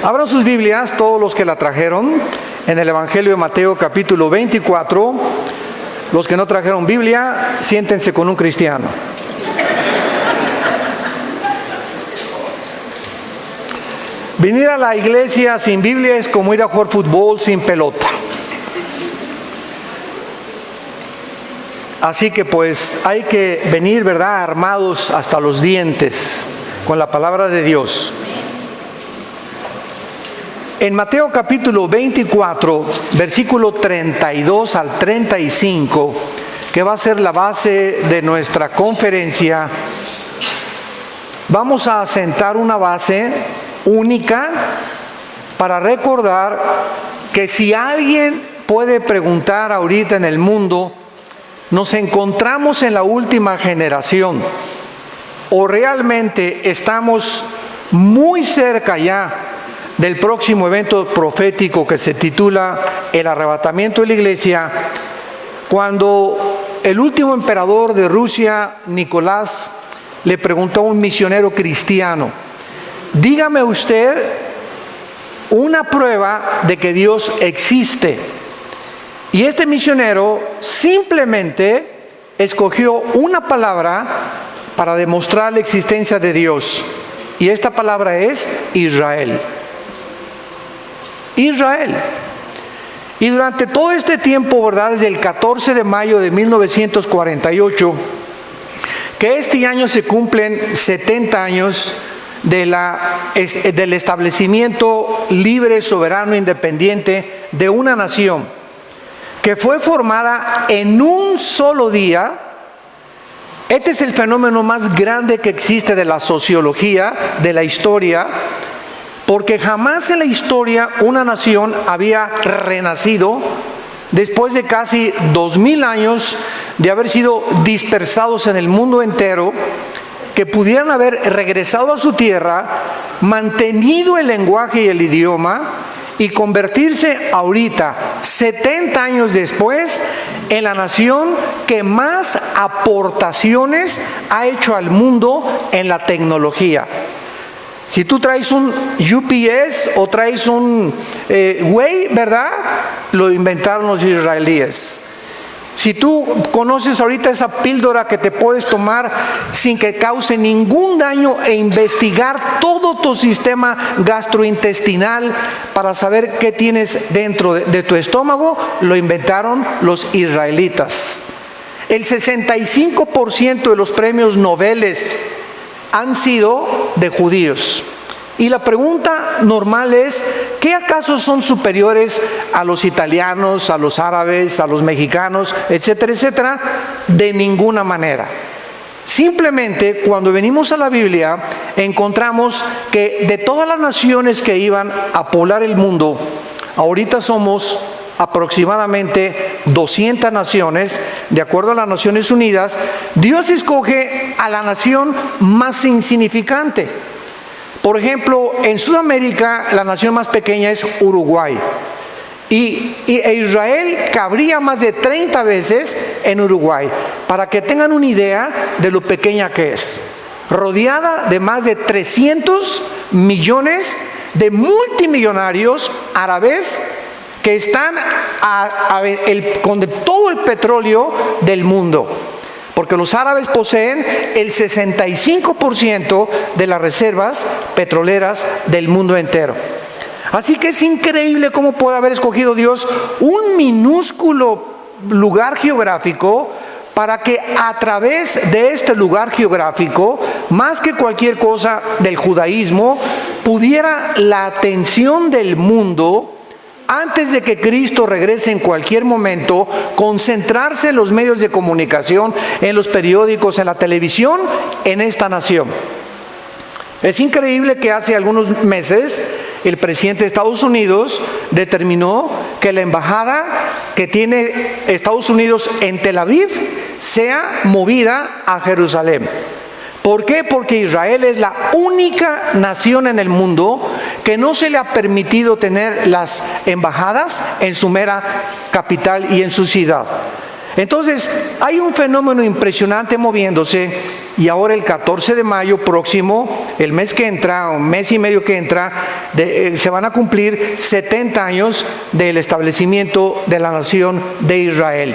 Abran sus Biblias, todos los que la trajeron, en el Evangelio de Mateo capítulo 24. Los que no trajeron Biblia, siéntense con un cristiano. Venir a la iglesia sin Biblia es como ir a jugar fútbol sin pelota. Así que pues hay que venir, ¿verdad?, armados hasta los dientes con la palabra de Dios. En Mateo capítulo 24, versículo 32 al 35, que va a ser la base de nuestra conferencia, vamos a sentar una base única para recordar que si alguien puede preguntar ahorita en el mundo, ¿nos encontramos en la última generación o realmente estamos muy cerca ya del próximo evento profético que se titula el arrebatamiento de la iglesia? Cuando el último emperador de Rusia, Nicolás, le preguntó a un misionero cristiano: dígame usted una prueba de que Dios existe. Y este misionero simplemente escogió una palabra para demostrar la existencia de Dios. Y esta palabra es Israel. Israel. Y durante todo este tiempo, ¿verdad?, desde el 14 de mayo de 1948, que este año se cumplen 70 años del establecimiento libre, soberano, independiente de una nación que fue formada en un solo día. Este es el fenómeno más grande que existe de la sociología, de la historia, porque jamás en la historia una nación había renacido después de casi 2000 años de haber sido dispersados en el mundo entero, que pudieran haber regresado a su tierra, mantenido el lenguaje y el idioma y convertirse ahorita, 70 años después, en la nación que más aportaciones ha hecho al mundo en la tecnología. Si tú traes un UPS o traes un Way, ¿verdad?, lo inventaron los israelíes. Si tú conoces ahorita esa píldora que te puedes tomar sin que cause ningún daño e investigar todo tu sistema gastrointestinal para saber qué tienes dentro de tu estómago, lo inventaron los israelitas. El 65% de los premios Nobel han sido de judíos. Y la pregunta normal es: ¿qué acaso son superiores a los italianos, a los árabes, a los mexicanos, etcétera, etcétera? De ninguna manera. Simplemente cuando venimos a la Biblia encontramos que de todas las naciones que iban a poblar el mundo, ahorita somos aproximadamente 200 naciones, de acuerdo a las Naciones Unidas. Dios escoge a la nación más insignificante. Por ejemplo, en Sudamérica la nación más pequeña es Uruguay. Y Israel cabría más de 30 veces en Uruguay, para que tengan una idea de lo pequeña que es. Rodeada de más de 300 millones de multimillonarios árabes que están con todo el petróleo del mundo. Porque los árabes poseen el 65% de las reservas petroleras del mundo entero. Así que es increíble cómo puede haber escogido Dios un minúsculo lugar geográfico para que a través de este lugar geográfico, más que cualquier cosa del judaísmo, pudiera la atención del mundo, antes de que Cristo regrese en cualquier momento, concentrarse en los medios de comunicación, en los periódicos, en la televisión, en esta nación. Es increíble que hace algunos meses el presidente de Estados Unidos determinó que la embajada que tiene Estados Unidos en Tel Aviv sea movida a Jerusalén. ¿Por qué? Porque Israel es la única nación en el mundo que no se le ha permitido tener las embajadas en su mera capital y en su ciudad. Entonces, hay un fenómeno impresionante moviéndose, y ahora el 14 de mayo próximo, el mes que entra, un mes y medio que entra, se van a cumplir 70 años del establecimiento de la nación de Israel.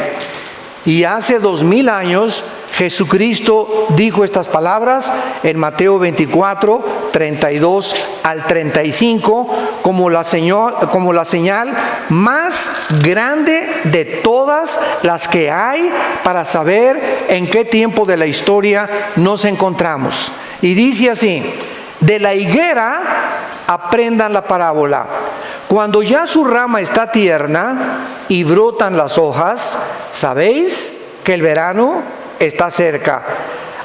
Y hace 2000 años Jesucristo dijo estas palabras en Mateo 24, 32 al 35, como la señal más grande de todas las que hay para saber en qué tiempo de la historia nos encontramos. Y dice así: de la higuera aprendan la parábola. Cuando ya su rama está tierna y brotan las hojas, sabéis que el verano está cerca.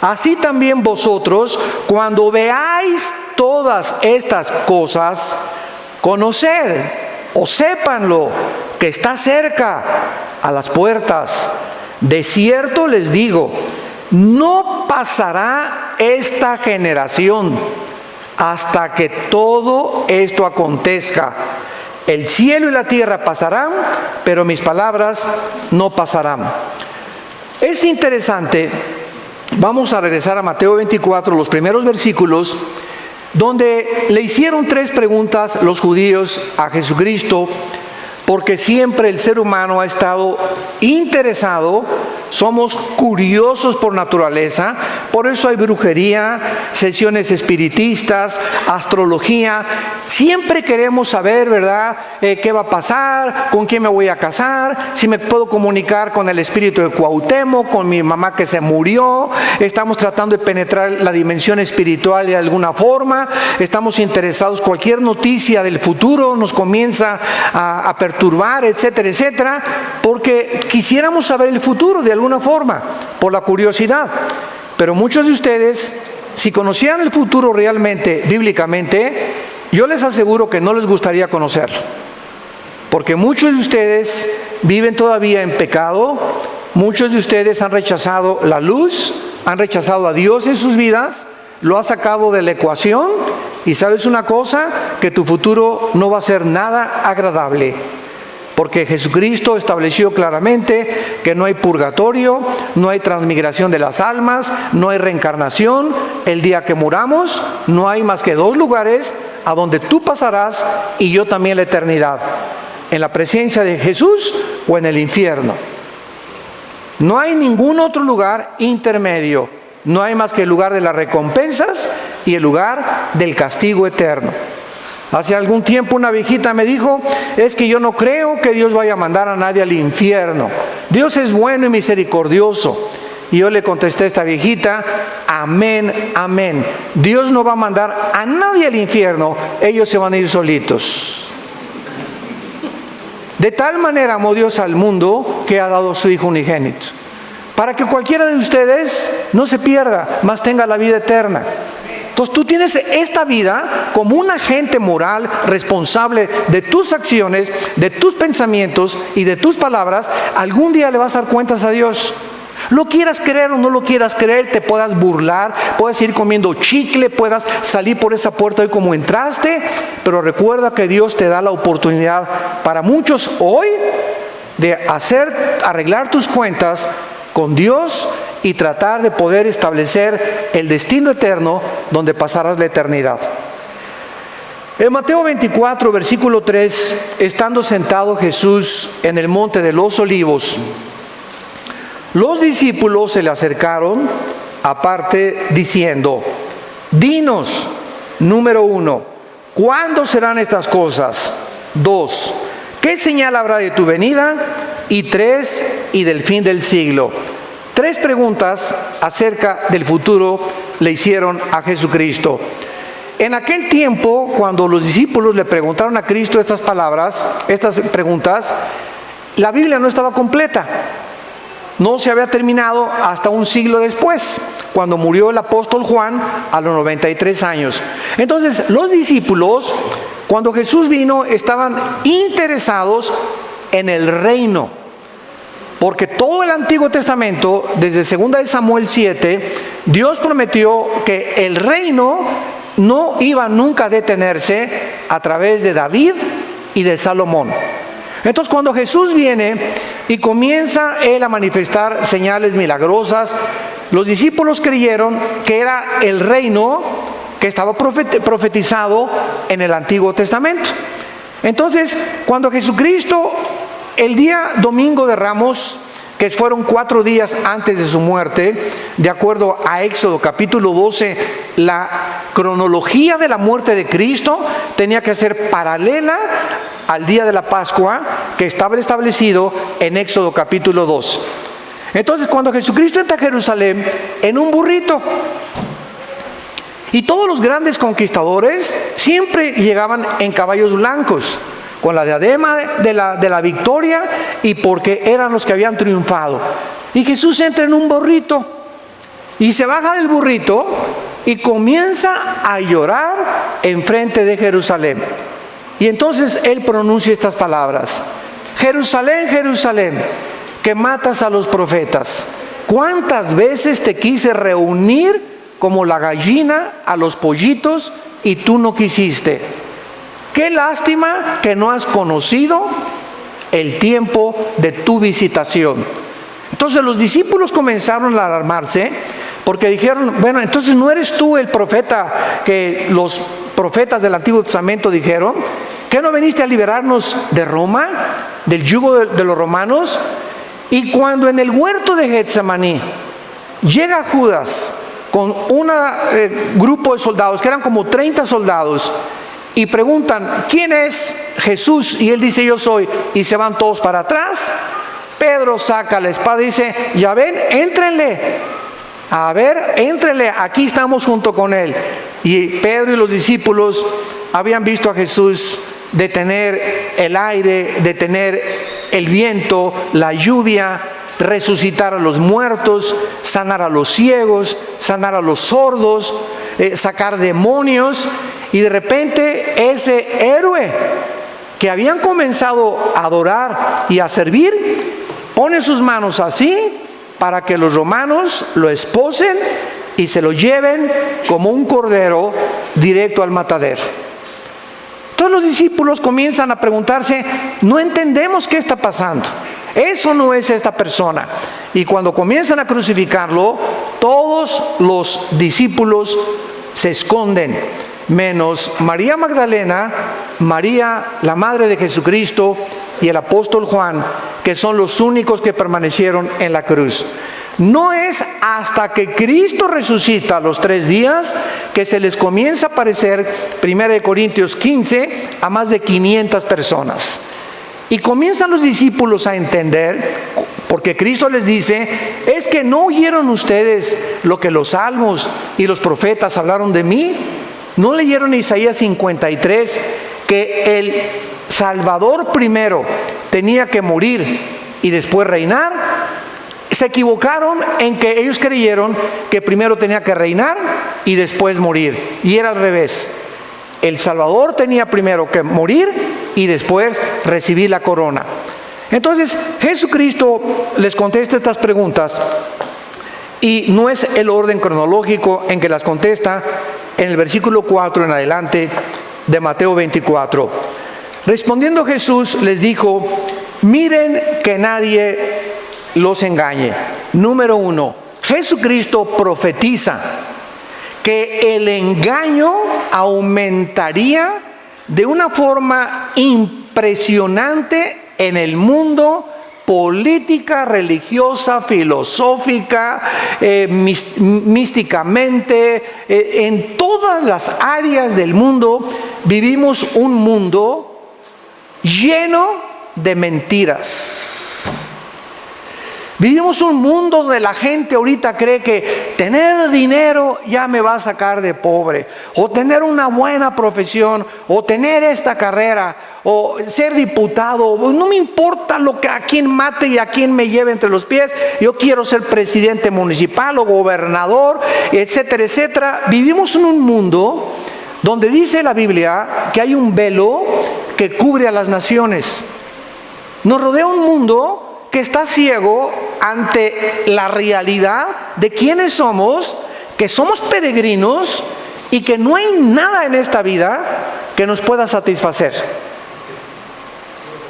Así también vosotros, cuando veáis todas estas cosas, conoced o sépanlo, que está cerca, a las puertas. De cierto les digo, no pasará esta generación hasta que todo esto acontezca. El cielo y la tierra pasarán, pero mis palabras no pasarán. Es interesante, vamos a regresar a Mateo 24, los primeros versículos, donde le hicieron 3 preguntas los judíos a Jesucristo, porque siempre el ser humano ha estado interesado, somos curiosos por naturaleza, por eso hay brujería, sesiones espiritistas, astrología. Siempre queremos saber, ¿verdad?, qué va a pasar, con quién me voy a casar, si me puedo comunicar con el espíritu de Cuauhtémoc, con mi mamá que se murió. Estamos tratando de penetrar la dimensión espiritual de alguna forma, estamos interesados, cualquier noticia del futuro nos comienza a perturbar, etcétera, etcétera, porque quisiéramos saber el futuro de alguna forma, por la curiosidad. Pero muchos de ustedes, si conocieran el futuro realmente, bíblicamente, yo les aseguro que no les gustaría conocerlo. Porque muchos de ustedes viven todavía en pecado, muchos de ustedes han rechazado la luz, han rechazado a Dios en sus vidas, lo ha sacado de la ecuación, y sabes una cosa, que tu futuro no va a ser nada agradable. Porque Jesucristo estableció claramente que no hay purgatorio, no hay transmigración de las almas, no hay reencarnación. El día que muramos, no hay más que 2 lugares a donde tú pasarás y yo también la eternidad: en la presencia de Jesús o en el infierno. No hay ningún otro lugar intermedio. No hay más que el lugar de las recompensas y el lugar del castigo eterno. Hace algún tiempo una viejita me dijo: es que yo no creo que Dios vaya a mandar a nadie al infierno. Dios es bueno y misericordioso. Y yo le contesté a esta viejita: amén, amén. Dios no va a mandar a nadie al infierno, ellos se van a ir solitos. De tal manera amó Dios al mundo que ha dado a su Hijo unigénito, para que cualquiera de ustedes no se pierda, mas tenga la vida eterna. Entonces tú tienes esta vida como un agente moral responsable de tus acciones, de tus pensamientos y de tus palabras. Algún día le vas a dar cuentas a Dios. Lo quieras creer o no lo quieras creer, te puedas burlar, puedas ir comiendo chicle, puedas salir por esa puerta hoy como entraste, pero recuerda que Dios te da la oportunidad para muchos hoy de arreglar tus cuentas con Dios y tratar de poder establecer el destino eterno donde pasarás la eternidad. En Mateo 24, versículo 3, estando sentado Jesús en el monte de los Olivos, los discípulos se le acercaron aparte diciendo: dinos, número 1, ¿cuándo serán estas cosas? 2, ¿qué señal habrá de tu venida? Y 3, y del fin del siglo. 3 preguntas acerca del futuro le hicieron a Jesucristo. En aquel tiempo, cuando los discípulos le preguntaron a Cristo estas preguntas, la Biblia no estaba completa. No se había terminado hasta un siglo después, cuando murió el apóstol Juan a los 93 años. Entonces, los discípulos, cuando Jesús vino, estaban interesados en el reino. Porque todo el Antiguo Testamento, desde 2 de Samuel 7, Dios prometió que el reino no iba nunca a detenerse a través de David y de Salomón. Entonces, cuando Jesús viene, y comienza él a manifestar señales milagrosas. Los discípulos creyeron que era el reino que estaba profetizado en el Antiguo Testamento. Entonces, cuando Jesucristo, el día domingo de Ramos, que fueron 4 días antes de su muerte, de acuerdo a Éxodo capítulo 12, la cronología de la muerte de Cristo tenía que ser paralela al día de la Pascua que estaba establecido en Éxodo capítulo 2. Entonces, cuando Jesucristo entra a Jerusalén en un burrito, y todos los grandes conquistadores siempre llegaban en caballos blancos, con la diadema de la victoria, y porque eran los que habían triunfado. Y Jesús entra en un burrito y se baja del burrito y comienza a llorar enfrente de Jerusalén. Y entonces él pronuncia estas palabras: Jerusalén, Jerusalén, que matas a los profetas, ¿cuántas veces te quise reunir como la gallina a los pollitos y tú no quisiste? Qué lástima que no has conocido el tiempo de tu visitación. Entonces los discípulos comenzaron a alarmarse, porque dijeron: bueno, entonces ¿no eres tú el profeta que los profetas del Antiguo Testamento dijeron? ¿Que no veniste a liberarnos de Roma, del yugo de los romanos? Y cuando en el huerto de Getsemaní llega Judas con un grupo de soldados, que eran como 30 soldados, y preguntan: ¿quién es Jesús? Y él dice: yo soy. Y se van todos para atrás. Pedro saca la espada y dice: ya ven, éntrenle. A ver, éntrenle, aquí estamos junto con él. Y Pedro y los discípulos habían visto a Jesús detener el aire, detener el viento, la lluvia, resucitar a los muertos, sanar a los ciegos, sanar a los sordos, sacar demonios. Y de repente ese héroe que habían comenzado a adorar y a servir, pone sus manos así para que los romanos lo esposen y se lo lleven como un cordero directo al matadero. Todos los discípulos comienzan a preguntarse: no entendemos qué está pasando, eso no es esta persona. Y cuando comienzan a crucificarlo, todos los discípulos se esconden, menos María Magdalena, María, la madre de Jesucristo, y el apóstol Juan, que son los únicos que permanecieron en la cruz. No es hasta que Cristo resucita a los 3 días que se les comienza a aparecer, 1 Corintios 15, a más de 500 personas. Y comienzan los discípulos a entender, porque Cristo les dice: ¿es que no oyeron ustedes lo que los salmos y los profetas hablaron de mí? ¿No leyeron Isaías 53, que el Salvador primero tenía que morir y después reinar? Se equivocaron en que ellos creyeron que primero tenía que reinar y después morir. Y era al revés. El Salvador tenía primero que morir y después recibir la corona. Entonces Jesucristo les contesta estas preguntas, y no es el orden cronológico en que las contesta. En el versículo 4 en adelante de Mateo 24. Respondiendo Jesús les dijo: miren que nadie los engañe. Número 1, Jesucristo profetiza que el engaño aumentaría de una forma impresionante en el mundo, política, religiosa, filosófica, místicamente, en todas las áreas del mundo. Vivimos un mundo lleno de mentiras. Vivimos un mundo donde la gente ahorita cree que tener dinero ya me va a sacar de pobre, o tener una buena profesión, o tener esta carrera, o ser diputado. No me importa lo que a quién mate y a quién me lleve entre los pies, yo quiero ser presidente municipal o gobernador, etcétera, etcétera. Vivimos en un mundo donde dice la Biblia que hay un velo que cubre a las naciones. Nos rodea un mundo que está ciego ante la realidad de quiénes somos, que somos peregrinos y que no hay nada en esta vida que nos pueda satisfacer.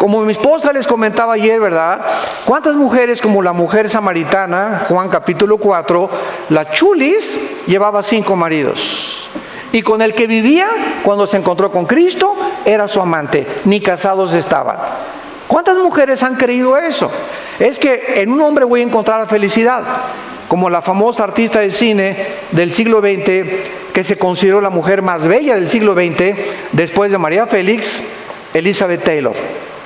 Como mi esposa les comentaba ayer, ¿verdad? ¿Cuántas mujeres como la mujer samaritana, Juan capítulo 4, la chulis llevaba 5 maridos? Y con el que vivía, cuando se encontró con Cristo, era su amante, ni casados estaban. ¿Cuántas mujeres han creído eso? Es que en un hombre voy a encontrar la felicidad, como la famosa artista de cine del siglo XX, que se consideró la mujer más bella del siglo XX, después de María Félix, Elizabeth Taylor.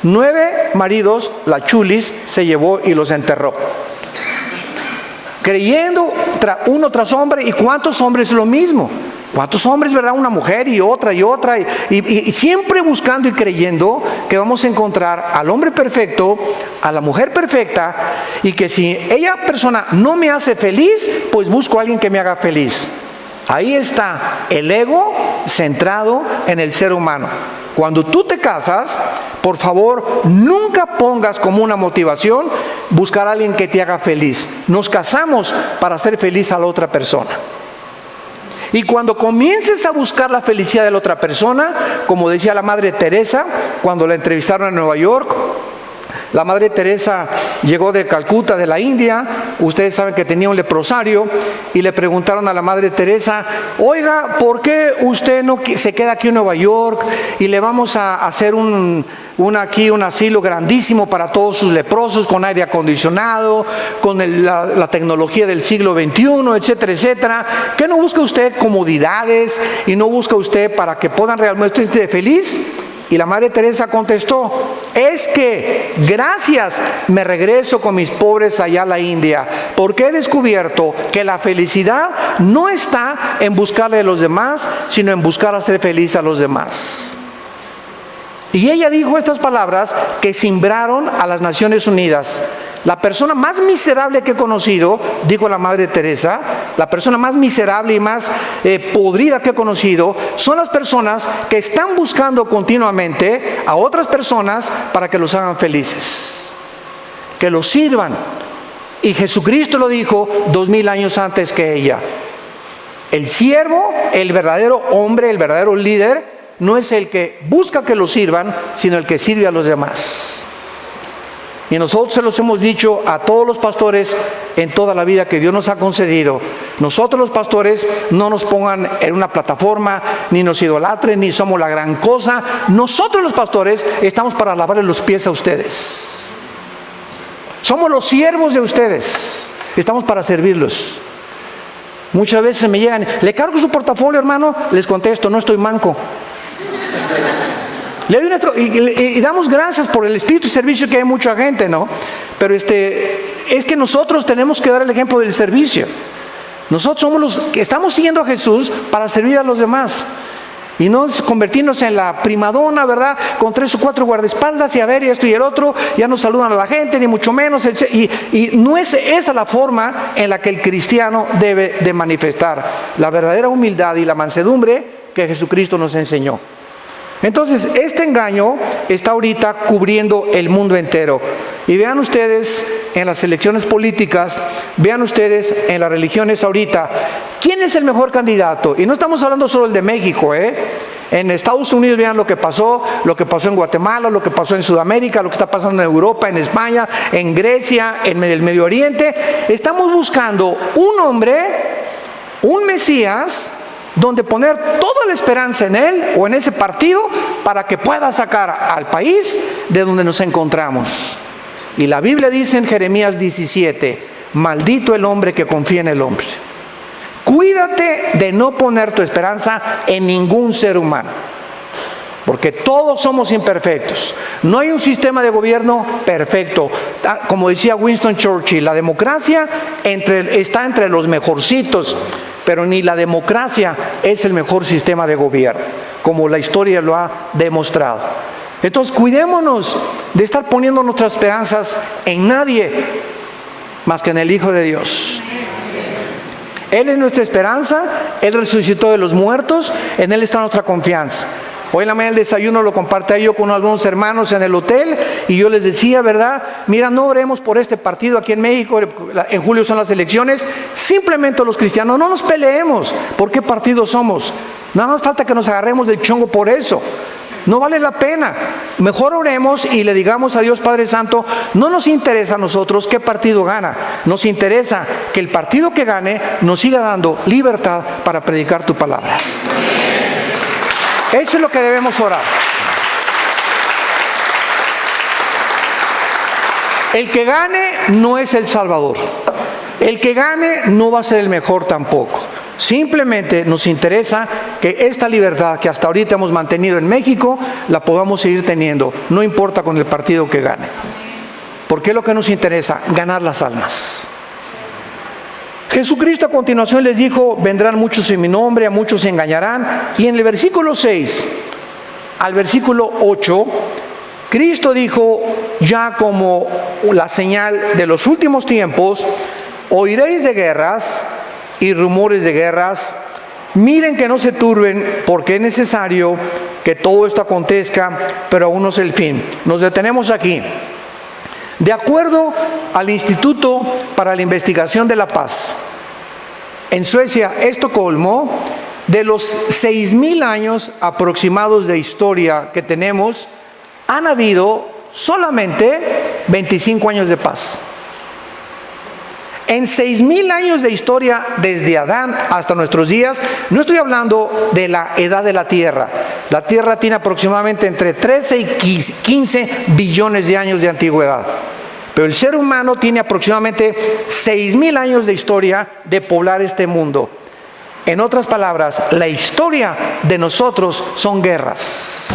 9 maridos, la chulis, se llevó y los enterró. Creyendo uno tras hombre, ¿y cuántos hombres lo mismo? ¿Cuántos hombres, verdad? Una mujer y otra, y siempre buscando y creyendo que vamos a encontrar al hombre perfecto, a la mujer perfecta, y que si ella persona no me hace feliz, pues busco a alguien que me haga feliz. Ahí está el ego centrado en el ser humano. Cuando tú te casas, por favor, nunca pongas como una motivación buscar a alguien que te haga feliz. Nos casamos para hacer feliz a la otra persona. Y cuando comiences a buscar la felicidad de la otra persona, como decía la Madre Teresa, cuando la entrevistaron en Nueva York, la Madre Teresa llegó de Calcuta, de la India. Ustedes saben que tenía un leprosario y le preguntaron a la Madre Teresa: oiga, ¿por qué usted no se queda aquí en Nueva York y le vamos a hacer un asilo grandísimo para todos sus leprosos, con aire acondicionado, con la tecnología del siglo XXI, etcétera, etcétera? ¿Qué no busca usted comodidades y no busca usted para que puedan realmente estar feliz? Y la Madre Teresa contestó: es que gracias me regreso con mis pobres allá a la India, porque he descubierto que la felicidad no está en buscarle a los demás, sino en buscar hacer feliz a los demás. Y ella dijo estas palabras que cimbraron a las Naciones Unidas. La persona más miserable que he conocido, dijo la Madre Teresa, la persona más miserable y más podrida que he conocido, son las personas que están buscando continuamente a otras personas para que los hagan felices, que los sirvan. Y Jesucristo lo dijo 2000 años antes que ella. El siervo, el verdadero hombre, el verdadero líder, no es el que busca que lo sirvan, sino el que sirve a los demás. Y nosotros se los hemos dicho a todos los pastores en toda la vida que Dios nos ha concedido. Nosotros los pastores no nos pongan en una plataforma, ni nos idolatren, ni somos la gran cosa. Nosotros los pastores estamos para lavarle los pies a ustedes. Somos los siervos de ustedes. Estamos para servirlos. Muchas veces me llegan: ¿le cargo su portafolio, hermano? Les contesto: no estoy manco. Le doy y damos gracias por el espíritu de servicio, que hay mucha gente, ¿no? Pero es que nosotros tenemos que dar el ejemplo del servicio. Nosotros somos los que estamos siguiendo a Jesús para servir a los demás. Y no convertirnos en la primadona, ¿verdad? Con 3 o 4 guardaespaldas y a ver, y esto y el otro, ya no saludan a la gente, ni mucho menos. Y no es esa la forma en la que el cristiano debe de manifestar la verdadera humildad y la mansedumbre que Jesucristo nos enseñó. Entonces, este engaño está ahorita cubriendo el mundo entero. Y vean ustedes en las elecciones políticas, vean ustedes en las religiones ahorita, ¿quién es el mejor candidato? Y no estamos hablando solo de México, En Estados Unidos vean lo que pasó en Guatemala, lo que pasó en Sudamérica, lo que está pasando en Europa, en España, en Grecia, en el Medio Oriente. Estamos buscando un hombre, un Mesías, donde poner toda la esperanza en él o en ese partido para que pueda sacar al país de donde nos encontramos. Y la Biblia dice en Jeremías 17: maldito el hombre que confía en el hombre. Cuídate de no poner tu esperanza en ningún ser humano, porque todos somos imperfectos. No hay un sistema de gobierno perfecto. Como decía Winston Churchill, la democracia está entre los mejorcitos, pero ni la democracia es el mejor sistema de gobierno, como la historia lo ha demostrado. Entonces, cuidémonos de estar poniendo nuestras esperanzas en nadie más que en el Hijo de Dios. Él es nuestra esperanza, Él resucitó de los muertos, en Él está nuestra confianza. Hoy en la mañana el desayuno lo compartí yo con algunos hermanos en el hotel, y yo les decía, ¿verdad? Mira, no oremos por este partido aquí en México, en julio son las elecciones. Simplemente los cristianos no nos peleemos por qué partido somos. Nada más falta que nos agarremos del chongo por eso. No vale la pena. Mejor oremos y le digamos a Dios Padre Santo, no nos interesa a nosotros qué partido gana. Nos interesa que el partido que gane nos siga dando libertad para predicar tu palabra. Eso es lo que debemos orar. El que gane no es el Salvador. El que gane no va a ser el mejor tampoco. Simplemente nos interesa que esta libertad que hasta ahorita hemos mantenido en México, la podamos seguir teniendo, no importa con el partido que gane. Porque es lo que nos interesa, ganar las almas. Jesucristo a continuación les dijo, vendrán muchos en mi nombre, a muchos se engañarán. Y en el versículo 6 al versículo 8, Cristo dijo, ya como la señal de los últimos tiempos, oiréis de guerras y rumores de guerras. Miren que no se turben, porque es necesario que todo esto acontezca, pero aún no es el fin. Nos detenemos aquí. De acuerdo al Instituto para la Investigación de la Paz, en Suecia, Estocolmo, de los 6,000 años aproximados de historia que tenemos, han habido solamente 25 años de paz. En 6,000 años de historia, desde Adán hasta nuestros días, no estoy hablando de la edad de la Tierra. La Tierra tiene aproximadamente entre 13 y 15 billones de años de antigüedad. Pero el ser humano tiene aproximadamente 6,000 años de historia de poblar este mundo. En otras palabras, la historia de nosotros son guerras.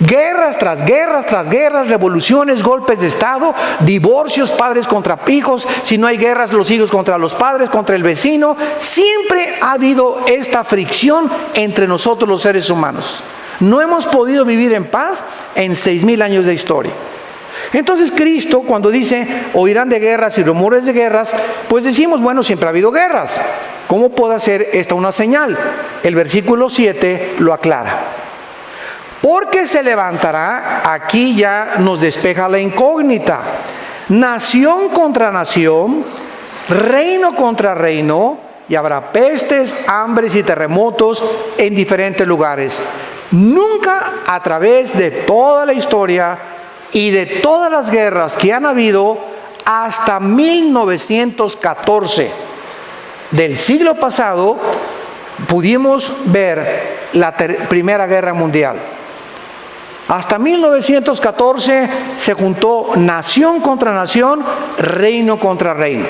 Guerras tras guerras tras guerras, revoluciones, golpes de Estado, divorcios, padres contra hijos. Si no hay guerras, los hijos contra los padres, contra el vecino. Siempre ha habido esta fricción entre nosotros los seres humanos. No hemos podido vivir en paz en 6,000 años de historia. Entonces Cristo, cuando dice, oirán de guerras y rumores de guerras, pues decimos, bueno, siempre ha habido guerras. ¿Cómo puede hacer esta una señal? El versículo 7 lo aclara. Porque se levantará, aquí ya nos despeja la incógnita, nación contra nación, reino contra reino, y habrá pestes, hambres y terremotos en diferentes lugares. Nunca a través de toda la historia y de todas las guerras que han habido hasta 1914 del siglo pasado, pudimos ver la Primera Guerra Mundial. Hasta 1914 se juntó nación contra nación, reino contra reino.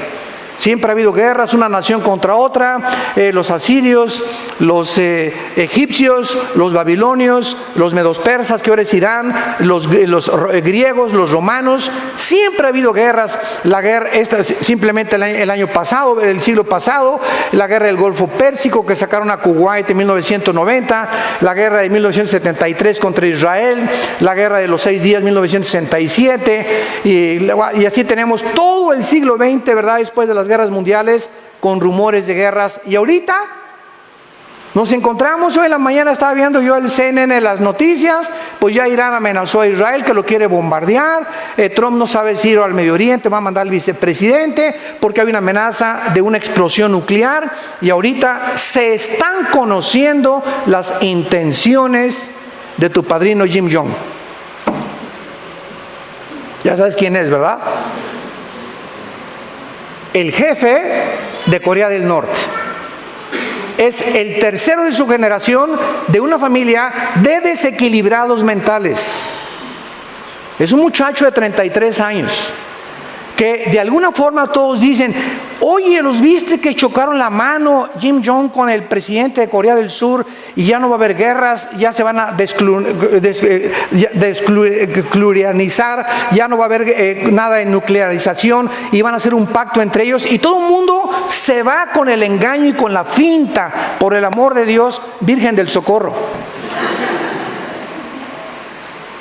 Siempre ha habido guerras, una nación contra otra, los asirios, los egipcios, los babilonios, los medos persas, que ahora es Irán, los griegos, los romanos. Siempre ha habido guerras. La guerra, esta simplemente el año pasado, el siglo pasado, la guerra del Golfo Pérsico que sacaron a Kuwait en 1990, la guerra de 1973 contra Israel, la guerra de los 6 días 1967, y así tenemos todo el siglo XX, ¿verdad? Después de las guerras mundiales, con rumores de guerras. Y ahorita nos encontramos, hoy en la mañana estaba viendo yo el CNN, las noticias, pues ya Irán amenazó a Israel que lo quiere bombardear. Trump no sabe si ir al Medio Oriente, va a mandar al vicepresidente porque hay una amenaza de una explosión nuclear. Y ahorita se están conociendo las intenciones de tu padrino Kim Jong. Ya sabes quién es, ¿verdad? El jefe de Corea del Norte. Es el tercero de su generación de una familia de desequilibrados mentales. Es un muchacho de 33 años que de alguna forma todos dicen, oye, ¿los viste que chocaron la mano Kim Jong con el presidente de Corea del Sur y ya no va a haber guerras, ya se van a desnuclearizar, ya no va a haber nada de nuclearización y van a hacer un pacto entre ellos y todo el mundo se va con el engaño y con la finta, por el amor de Dios, Virgen del Socorro?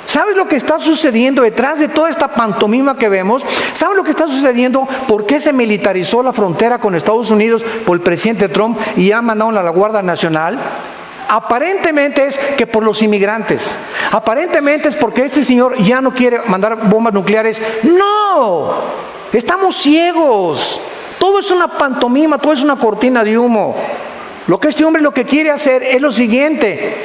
¿Sabes lo que está sucediendo detrás de toda esta pantomima que vemos? ¿Sabes lo que está sucediendo? ¿Por qué se militarizó la frontera con Estados Unidos por el presidente Trump y ya mandaron a la Guardia Nacional? Aparentemente es que por los inmigrantes. Aparentemente es porque este señor ya no quiere mandar bombas nucleares. ¡No! Estamos ciegos. Todo es una pantomima, todo es una cortina de humo. Lo que este hombre lo que quiere hacer es lo siguiente: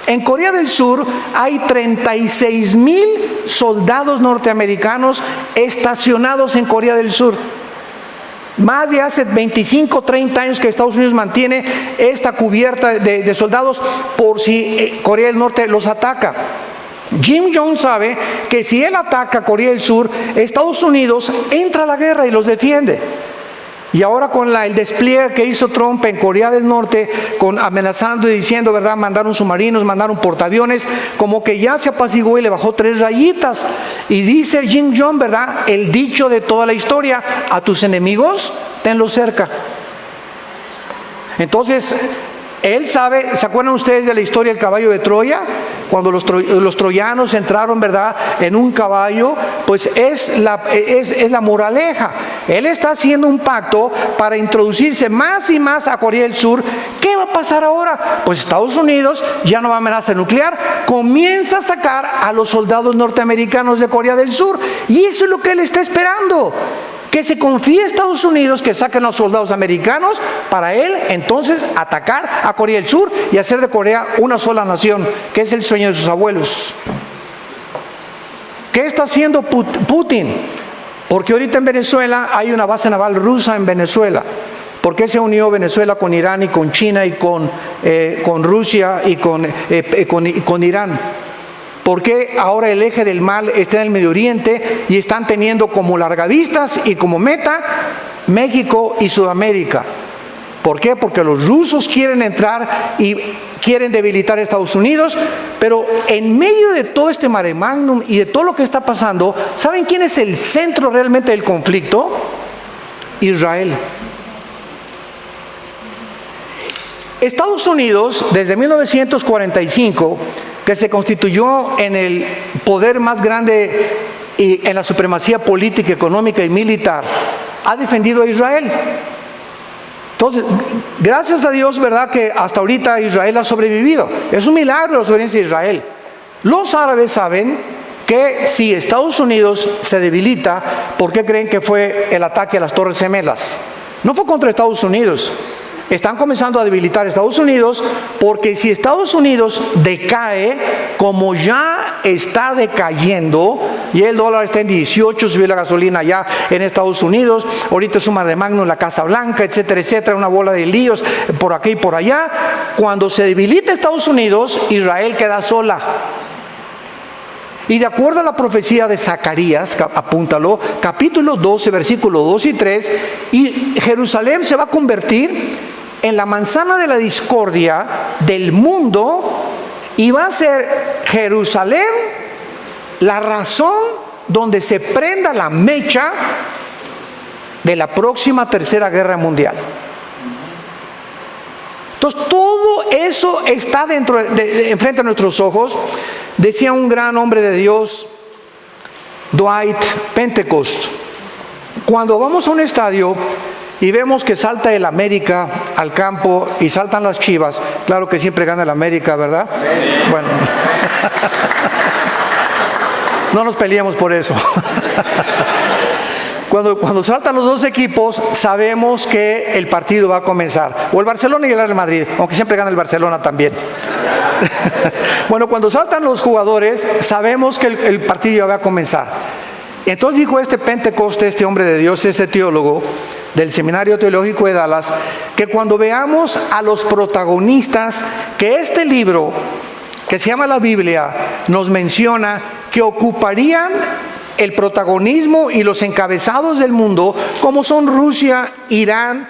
En Corea del Sur hay 36,000 soldados norteamericanos estacionados en Corea del Sur. Más de hace 25, 30 años que Estados Unidos mantiene esta cubierta de soldados por si Corea del Norte los ataca. Kim Jong sabe que si él ataca a Corea del Sur, Estados Unidos entra a la guerra y los defiende. Y ahora con el despliegue que hizo Trump en Corea del Norte, amenazando y diciendo, ¿verdad? Mandaron submarinos, mandaron portaaviones, como que ya se apaciguó y le bajó 3 rayitas. Y dice Kim Jong, ¿verdad? El dicho de toda la historia: a tus enemigos, tenlos cerca. Entonces, él sabe, ¿se acuerdan ustedes de la historia del caballo de Troya? Cuando los troyanos entraron, ¿verdad?, en un caballo, pues es la moraleja. Él está haciendo un pacto para introducirse más y más a Corea del Sur. ¿Qué va a pasar ahora? Pues Estados Unidos ya no va a amenaza nuclear, comienza a sacar a los soldados norteamericanos de Corea del Sur. Y eso es lo que él está esperando. Que se confíe a Estados Unidos, que saquen a los soldados americanos, para él entonces atacar a Corea del Sur y hacer de Corea una sola nación, que es el sueño de sus abuelos. ¿Qué está haciendo Putin? Porque ahorita en Venezuela hay una base naval rusa en Venezuela. ¿Por qué se unió Venezuela con Irán y con China y con Rusia y con Irán? ¿Por qué ahora el eje del mal está en el Medio Oriente y están teniendo como largavistas y como meta México y Sudamérica? ¿Por qué? Porque los rusos quieren entrar y quieren debilitar a Estados Unidos, pero en medio de todo este mare magnum y de todo lo que está pasando, ¿saben quién es el centro realmente del conflicto? Israel. Estados Unidos, desde 1945, que se constituyó en el poder más grande y en la supremacía política, económica y militar, ha defendido a Israel. Entonces, gracias a Dios, ¿verdad?, que hasta ahorita Israel ha sobrevivido. Es un milagro la sobrevivencia de Israel. Los árabes saben que si Estados Unidos se debilita, ¿por qué creen que fue el ataque a las Torres Gemelas? No fue contra Estados Unidos. Están comenzando a debilitar a Estados Unidos, porque si Estados Unidos decae, como ya está decayendo, y el dólar está en 18, subió la gasolina ya en Estados Unidos, ahorita es un mare magnum en la Casa Blanca, etcétera, etcétera, una bola de líos por aquí y por allá. Cuando se debilita Estados Unidos, Israel queda sola. Y de acuerdo a la profecía de Zacarías, apúntalo, capítulo 12, versículos 2 y 3, y Jerusalén se va a convertir en la manzana de la discordia del mundo, y va a ser Jerusalén la razón donde se prenda la mecha de la próxima tercera guerra mundial. Entonces todo eso está enfrente de nuestros ojos. Decía un gran hombre de Dios, Dwight Pentecost: cuando vamos a un estadio y vemos que salta el América al campo y saltan las Chivas, claro que siempre gana el América, ¿verdad? Bueno, no nos peleemos por eso. Cuando saltan los dos equipos, sabemos que el partido va a comenzar. O el Barcelona y el Real Madrid, aunque siempre gana el Barcelona también. Bueno, cuando saltan los jugadores, sabemos que el partido ya va a comenzar. Entonces dijo Pentecoste, este hombre de Dios, este teólogo del Seminario Teológico de Dallas, que cuando veamos a los protagonistas que este libro, que se llama la Biblia, nos menciona que ocuparían el protagonismo y los encabezados del mundo, como son Rusia, Irán,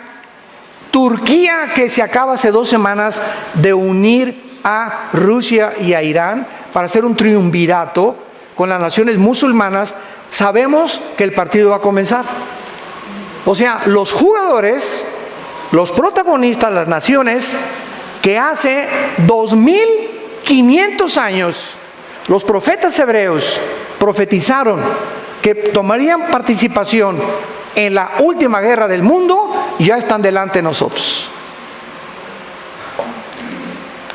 Turquía, que se acaba hace 2 semanas de unir a Rusia y a Irán para hacer un triunvirato con las naciones musulmanas, sabemos que el partido va a comenzar. O sea, los jugadores, los protagonistas, las naciones que hace 2500 años los profetas hebreos profetizaron que tomarían participación en la última guerra del mundo, ya están delante de nosotros.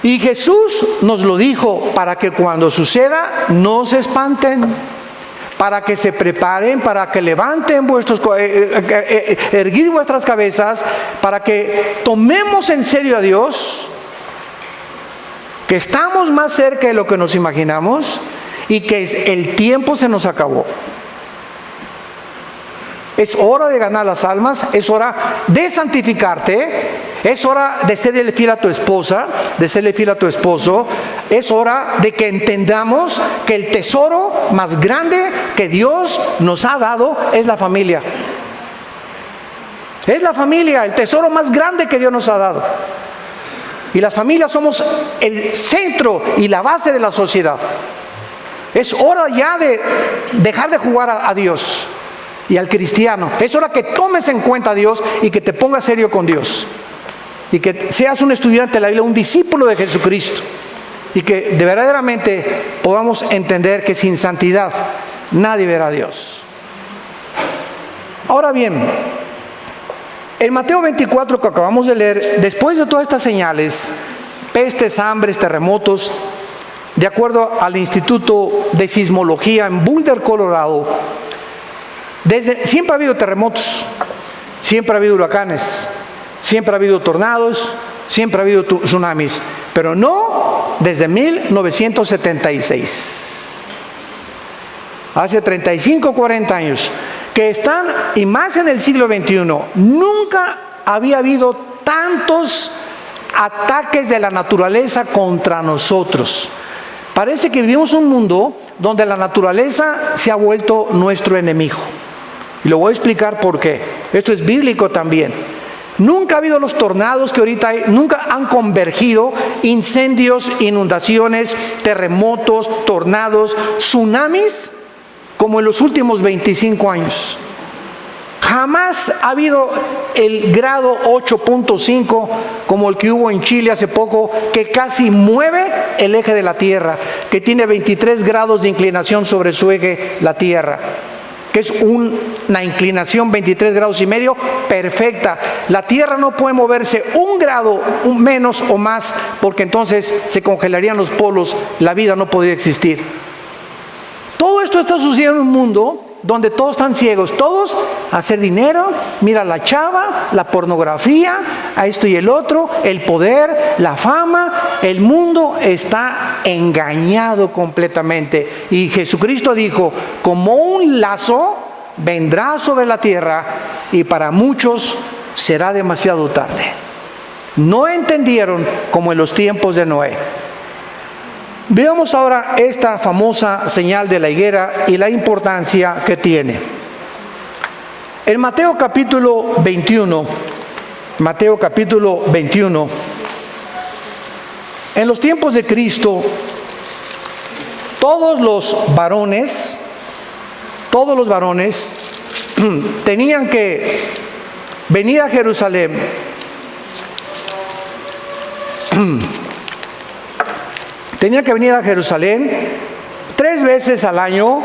Y Jesús nos lo dijo para que cuando suceda no se espanten, para que se preparen, para que levanten erguid vuestras cabezas, para que tomemos en serio a Dios, que estamos más cerca de lo que nos imaginamos y que el tiempo se nos acabó. Es hora de ganar las almas, es hora de santificarte, es hora de serle fiel a tu esposa, de serle fiel a tu esposo, es hora de que entendamos que el tesoro más grande que Dios nos ha dado es la familia. Es la familia, el tesoro más grande que Dios nos ha dado. Y las familias somos el centro y la base de la sociedad. Es hora ya de dejar de jugar a Dios y al cristiano. Es hora que tomes en cuenta a Dios y que te pongas serio con Dios. Y que seas un estudiante de la Biblia, un discípulo de Jesucristo. Y que de verdaderamente podamos entender que sin santidad nadie verá a Dios. Ahora bien, en Mateo 24 que acabamos de leer, después de todas estas señales, pestes, hambres, terremotos, de acuerdo al Instituto de Sismología en Boulder, Colorado, siempre ha habido terremotos, siempre ha habido huracanes, siempre ha habido tornados, siempre ha habido tsunamis, pero no desde 1976. Hace 35, 40 años, que están, y más en el siglo XXI, nunca había habido tantos ataques de la naturaleza contra nosotros. Parece que vivimos un mundo donde la naturaleza se ha vuelto nuestro enemigo. Y lo voy a explicar por qué. Esto es bíblico también. Nunca ha habido los tornados que ahorita hay, nunca han convergido incendios, inundaciones, terremotos, tornados, tsunamis, como en los últimos 25 años. Jamás ha habido el grado 8.5 como el que hubo en Chile hace poco, que casi mueve el eje de la Tierra, que tiene 23 grados de inclinación sobre su eje, la Tierra, que es una inclinación 23 grados y medio perfecta. La Tierra no puede moverse un grado menos o más, porque entonces se congelarían los polos, la vida no podría existir. Todo esto está sucediendo en un mundo donde todos están ciegos, todos a hacer dinero, mira la chava, la pornografía, a esto y el otro, el poder, la fama. El mundo está engañado completamente. Y Jesucristo dijo, como un lazo vendrá sobre la tierra y para muchos será demasiado tarde. No entendieron como en los tiempos de Noé. Veamos ahora esta famosa señal de la higuera y la importancia que tiene. En Mateo capítulo 21, en los tiempos de Cristo, todos los varones tenían que venir a Jerusalén Tenía que venir a Jerusalén 3 veces al año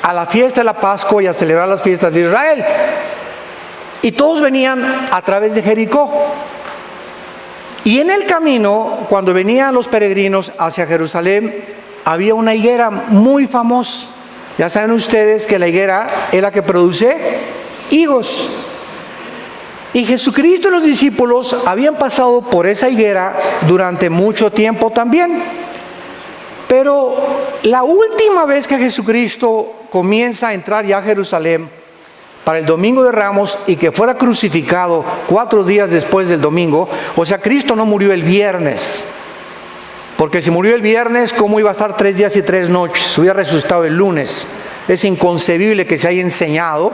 a la fiesta de la Pascua y a celebrar las fiestas de Israel. Y todos venían a través de Jericó. Y en el camino, cuando venían los peregrinos hacia Jerusalén, había una higuera muy famosa. Ya saben ustedes que la higuera es la que produce higos. Y Jesucristo y los discípulos habían pasado por esa higuera durante mucho tiempo también. Pero la última vez que Jesucristo comienza a entrar ya a Jerusalén para el Domingo de Ramos y que fuera crucificado 4 días después del domingo, o sea, Cristo no murió el viernes, porque si murió el viernes, ¿cómo iba a estar 3 días y 3 noches? Hubiera resucitado el lunes. Es inconcebible que se haya enseñado,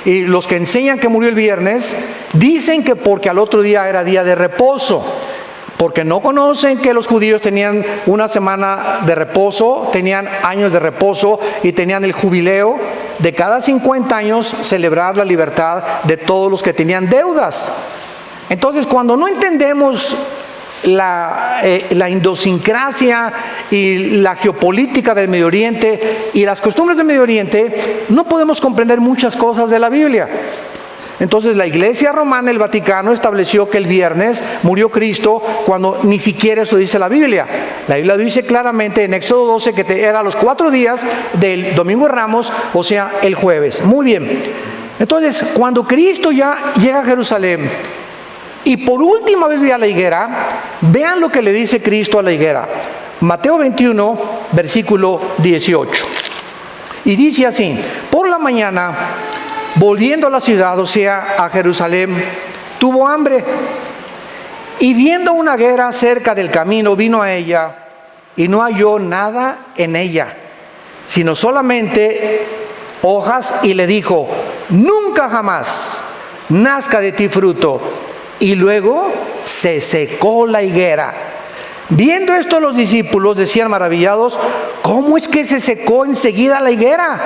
y los que enseñan que murió el viernes, dicen que porque al otro día era día de reposo, porque no conocen que los judíos tenían una semana de reposo, tenían años de reposo y tenían el jubileo de cada 50 años celebrar la libertad de todos los que tenían deudas. Entonces, cuando no entendemos la idiosincrasia y la geopolítica del Medio Oriente y las costumbres del Medio Oriente, no podemos comprender muchas cosas de la Biblia. Entonces la Iglesia Romana, el Vaticano, estableció que el viernes murió Cristo, cuando ni siquiera eso dice la Biblia. La Biblia dice claramente en Éxodo 12 que era los 4 días del Domingo de Ramos, o sea, el jueves. Muy bien. Entonces, cuando Cristo ya llega a Jerusalén, Y por última vez vi a la higuera. Vean lo que le dice Cristo a la higuera. Mateo 21, versículo 18. Y dice así: por la mañana, volviendo a la ciudad, o sea, a Jerusalén, tuvo hambre. Y viendo una higuera cerca del camino, vino a ella y no halló nada en ella, sino solamente hojas, y le dijo: nunca jamás nazca de ti fruto. Y luego se secó la higuera. Viendo esto, los discípulos decían maravillados: ¿cómo es que se secó enseguida la higuera?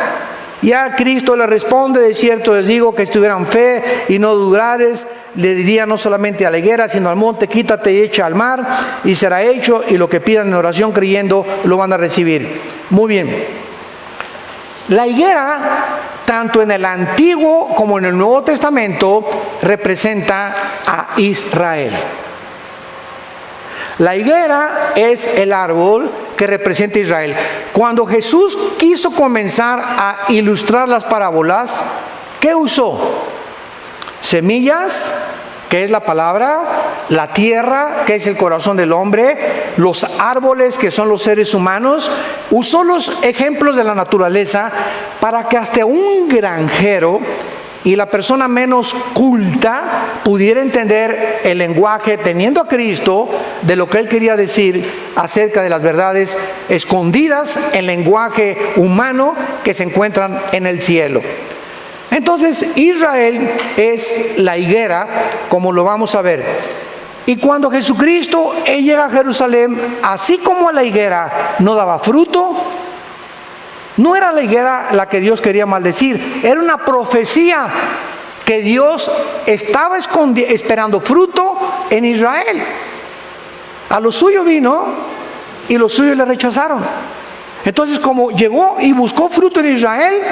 Ya Cristo le responde: de cierto les digo que si tuvieran fe y no dudares, le diría no solamente a la higuera, sino al monte: quítate y echa al mar, y será hecho, y lo que pidan en oración creyendo, lo van a recibir. Muy bien. La higuera, tanto en el Antiguo como en el Nuevo Testamento, representa a Israel. La higuera es el árbol que representa a Israel. Cuando Jesús quiso comenzar a ilustrar las parábolas, ¿qué usó? Semillas, que es la palabra; la tierra, que es el corazón del hombre; los árboles, que son los seres humanos. Usó los ejemplos de la naturaleza para que hasta un granjero y la persona menos culta pudiera entender el lenguaje, teniendo a Cristo, de lo que Él quería decir acerca de las verdades escondidas en lenguaje humano que se encuentran en el cielo. Entonces, Israel es la higuera, como lo vamos a ver. Y cuando Jesucristo llega a Jerusalén, así como la higuera no daba fruto, no era la higuera la que Dios quería maldecir, era una profecía que Dios estaba esperando fruto en Israel. A lo suyo vino y los suyos le rechazaron. Entonces, como llegó y buscó fruto en Israel,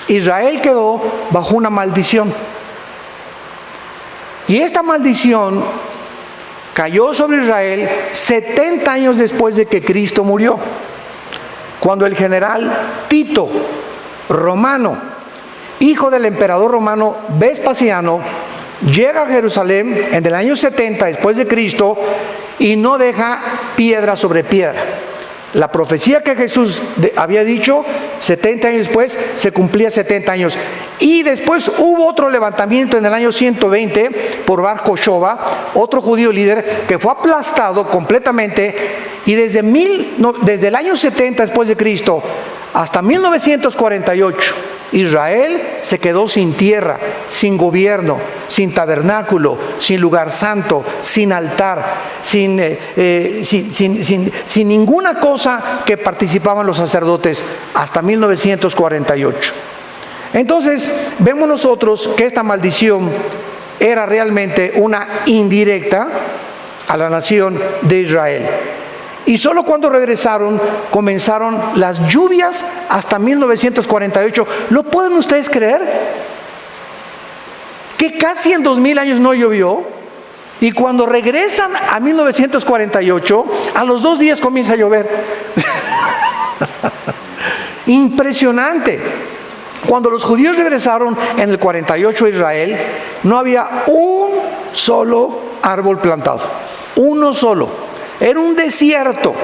Israel quedó bajo una maldición. Y esta maldición cayó sobre Israel 70 años después de que Cristo murió, cuando el general Tito, romano, hijo del emperador romano Vespasiano, llega a Jerusalén en el año 70 después de Cristo y no deja piedra sobre piedra. La profecía que Jesús había dicho 70 años después se cumplía 70 años. Y después hubo otro levantamiento en el año 120 por Bar Kokhba, otro judío líder, que fue aplastado completamente. Y desde el año 70 después de Cristo hasta 1948, Israel se quedó sin tierra, sin gobierno, sin tabernáculo, sin lugar santo, sin altar, sin ninguna cosa que participaban los sacerdotes hasta 1948. Entonces, vemos nosotros que esta maldición era realmente una indirecta a la nación de Israel. Y solo cuando regresaron comenzaron las lluvias hasta 1948. ¿Lo pueden ustedes creer? Que casi en 2000 años no llovió. Y cuando regresan a 1948, a los 2 días comienza a llover. Impresionante. Cuando los judíos regresaron en el 48 a Israel, no había un solo árbol plantado. Uno solo. Era un desierto.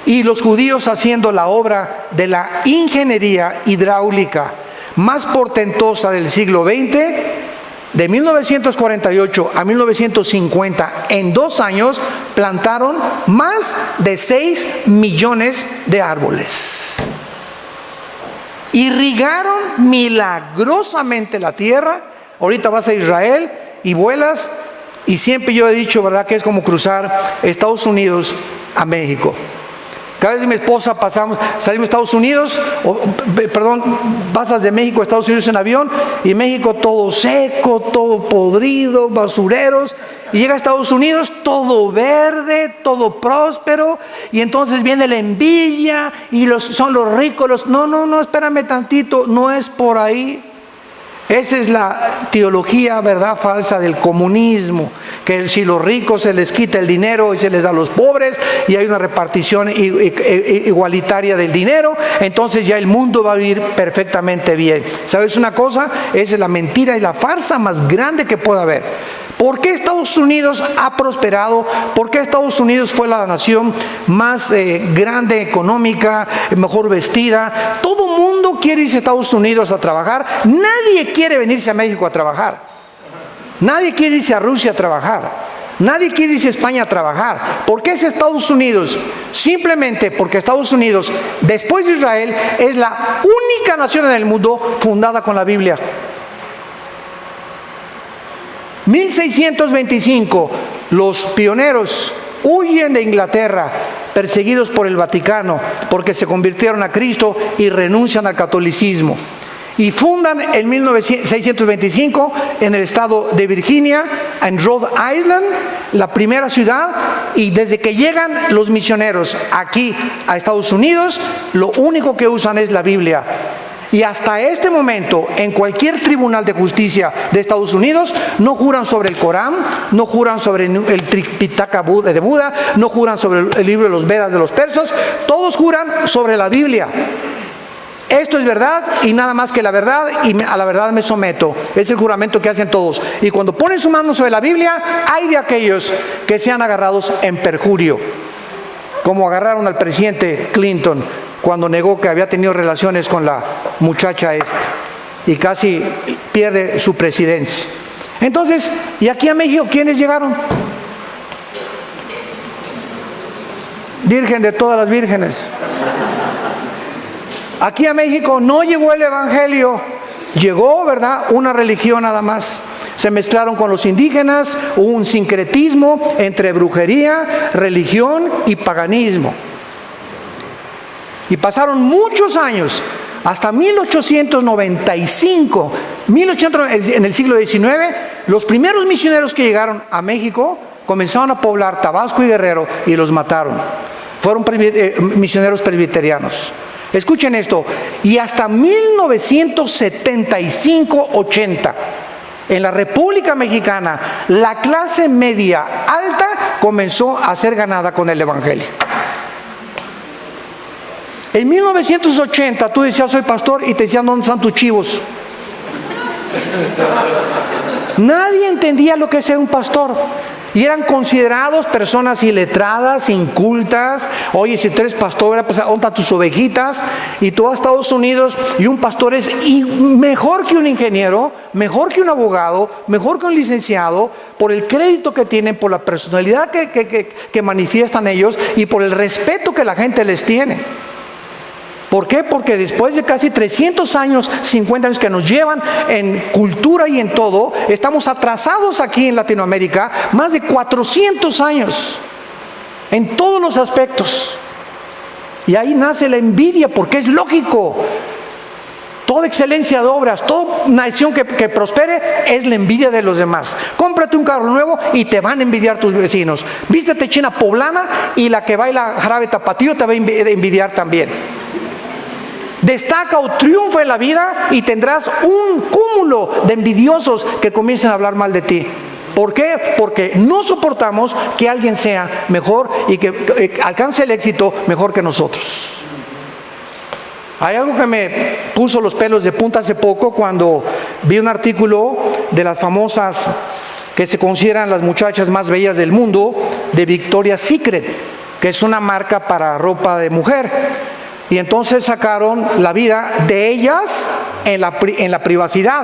Y los judíos haciendo la obra de la ingeniería hidráulica más portentosa del siglo XX, de 1948 a 1950, en 2 años, plantaron más de 6 millones de árboles. Irrigaron milagrosamente la tierra. Ahorita vas a Israel y vuelas, y siempre yo he dicho, ¿verdad?, que es como cruzar Estados Unidos a México. Cada vez que mi esposa salimos de Estados Unidos, pasas de México a Estados Unidos en avión, y México todo seco, todo podrido, basureros, y llega a Estados Unidos todo verde, todo próspero, y entonces viene la envidia, y son los ricos, no, espérame tantito, no es por ahí. Esa es la teología, ¿verdad?, falsa del comunismo, que si los ricos se les quita el dinero y se les da a los pobres y hay una repartición igualitaria del dinero, entonces ya el mundo va a vivir perfectamente bien. ¿Sabes una cosa? Esa es la mentira y la farsa más grande que puede haber. ¿Por qué Estados Unidos ha prosperado? ¿Por qué Estados Unidos fue la nación más grande, económica, mejor vestida? Todo mundo quiere irse a Estados Unidos a trabajar. Nadie quiere venirse a México a trabajar. Nadie quiere irse a Rusia a trabajar. Nadie quiere irse a España a trabajar. ¿Por qué es Estados Unidos? Simplemente porque Estados Unidos, después de Israel, es la única nación en el mundo fundada con la Biblia. 1625, los pioneros huyen de Inglaterra, perseguidos por el Vaticano, porque se convirtieron a Cristo y renuncian al catolicismo. Y fundan en 1625 en el estado de Virginia, en Rhode Island, la primera ciudad, y desde que llegan los misioneros aquí a Estados Unidos, lo único que usan es la Biblia. Y hasta este momento, en cualquier tribunal de justicia de Estados Unidos, no juran sobre el Corán, no juran sobre el Tripitaka de Buda, no juran sobre el libro de los Vedas de los persas, todos juran sobre la Biblia. Esto es verdad y nada más que la verdad, y a la verdad me someto. Es el juramento que hacen todos. Y cuando ponen su mano sobre la Biblia, hay de aquellos que sean agarrados en perjurio, como agarraron al presidente Clinton cuando negó que había tenido relaciones con la muchacha esta y casi pierde su presidencia. Entonces, ¿y aquí a México quiénes llegaron? Virgen de todas las vírgenes. Aquí a México no llegó el evangelio, llegó, ¿verdad?, una religión nada más. Se mezclaron con los indígenas, hubo un sincretismo entre brujería, religión y paganismo. Y pasaron muchos años, hasta 1895, en el siglo XIX, los primeros misioneros que llegaron a México comenzaron a poblar Tabasco y Guerrero y los mataron. Fueron misioneros presbiterianos. Escuchen esto, y hasta 1975-80, en la República Mexicana, la clase media alta comenzó a ser ganada con el evangelio. En 1980 tú decías soy pastor y te decían ¿dónde están tus chivos? Nadie entendía lo que es ser un pastor. Y eran considerados personas iletradas, incultas. Oye, si tú eres pastor, pues ¿dónde están tus ovejitas? Y tú a Estados Unidos y un pastor es mejor que un ingeniero, mejor que un abogado, mejor que un licenciado, por el crédito que tienen, por la personalidad que manifiestan ellos y por el respeto que la gente les tiene. ¿Por qué? Porque después de casi 300 años, 50 años que nos llevan en cultura y en todo, estamos atrasados aquí en Latinoamérica, más de 400 años, en todos los aspectos. Y ahí nace la envidia, porque es lógico. Toda excelencia de obras, toda nación que prospere es la envidia de los demás. Cómprate un carro nuevo y te van a envidiar tus vecinos. Vístete china poblana y la que baila jarabe tapatío te va a envidiar también. Destaca o triunfa en la vida y tendrás un cúmulo de envidiosos que comiencen a hablar mal de ti. ¿Por qué? Porque no soportamos que alguien sea mejor y que alcance el éxito mejor que nosotros. Hay algo que me puso los pelos de punta hace poco cuando vi un artículo de las famosas que se consideran las muchachas más bellas del mundo, de Victoria's Secret, que es una marca para ropa de mujer. Y entonces sacaron la vida de ellas en la privacidad.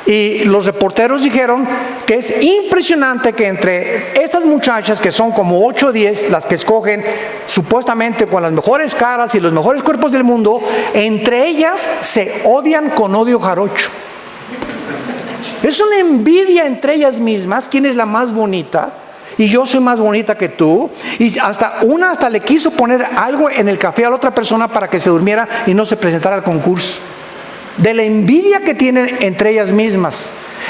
Y los reporteros dijeron que es impresionante que entre estas muchachas, que son como 8 o 10, las que escogen supuestamente con las mejores caras y los mejores cuerpos del mundo, entre ellas se odian con odio jarocho. Es una envidia entre ellas mismas, quién es la más bonita. Y yo soy más bonita que tú. Y hasta le quiso poner algo en el café a la otra persona para que se durmiera y no se presentara al concurso. De la envidia que tienen entre ellas mismas.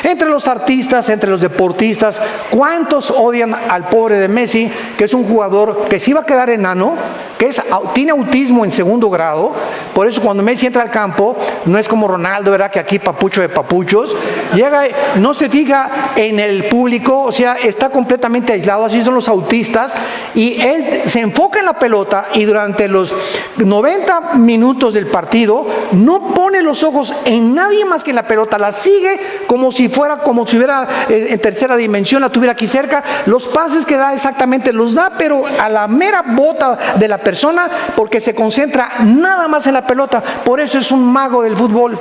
Entre los artistas, entre los deportistas, ¿cuántos odian al pobre de Messi, que es un jugador que se iba a quedar enano, que tiene autismo en 2º grado? Por eso cuando Messi entra al campo, no es como Ronaldo, ¿verdad?, que aquí papucho de papuchos, llega, no se fija en el público, o sea, está completamente aislado, así son los autistas, y él se enfoca en la pelota y durante los 90 minutos del partido no pone los ojos en nadie más que en la pelota, la sigue como si fuera como si hubiera en tercera dimensión, la tuviera aquí cerca. Los pases que da exactamente los da, pero a la mera bota de la persona, porque se concentra nada más en la pelota. Por eso es un mago del fútbol.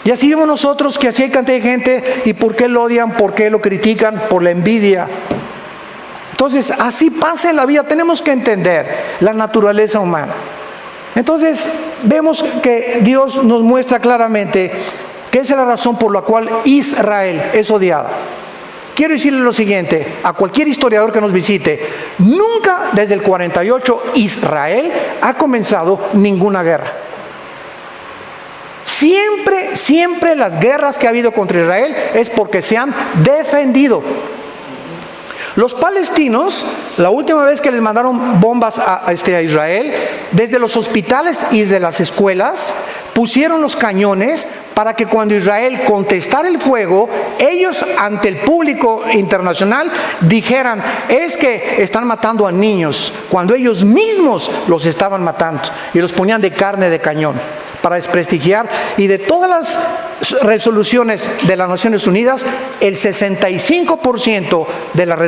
Y así vemos nosotros que así hay cantidad de gente. ¿Y por qué lo odian? ¿Por qué lo critican? Por la envidia. Entonces, así pasa en la vida. Tenemos que entender la naturaleza humana. Entonces, vemos que Dios nos muestra claramente que esa es la razón por la cual Israel es odiada. Quiero decirle lo siguiente, a cualquier historiador que nos visite, nunca desde el 48 Israel ha comenzado ninguna guerra. Siempre las guerras que ha habido contra Israel es porque se han defendido. Los palestinos, la última vez que les mandaron bombas a Israel, desde los hospitales y desde las escuelas, pusieron los cañones para que cuando Israel contestara el fuego, ellos ante el público internacional dijeran, es que están matando a niños, cuando ellos mismos los estaban matando y los ponían de carne de cañón para desprestigiar. Y de todas las resoluciones de las Naciones Unidas, el 65% de las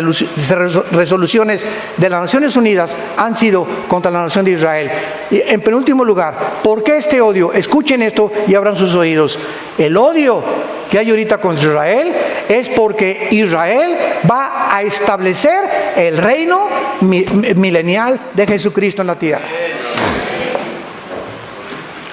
resoluciones de las Naciones Unidas han sido contra la nación de Israel. Y en penúltimo lugar, ¿por qué este odio? Escuchen esto y abran sus oídos. El odio que hay ahorita contra Israel es porque Israel va a establecer el reino milenial de Jesucristo en la tierra.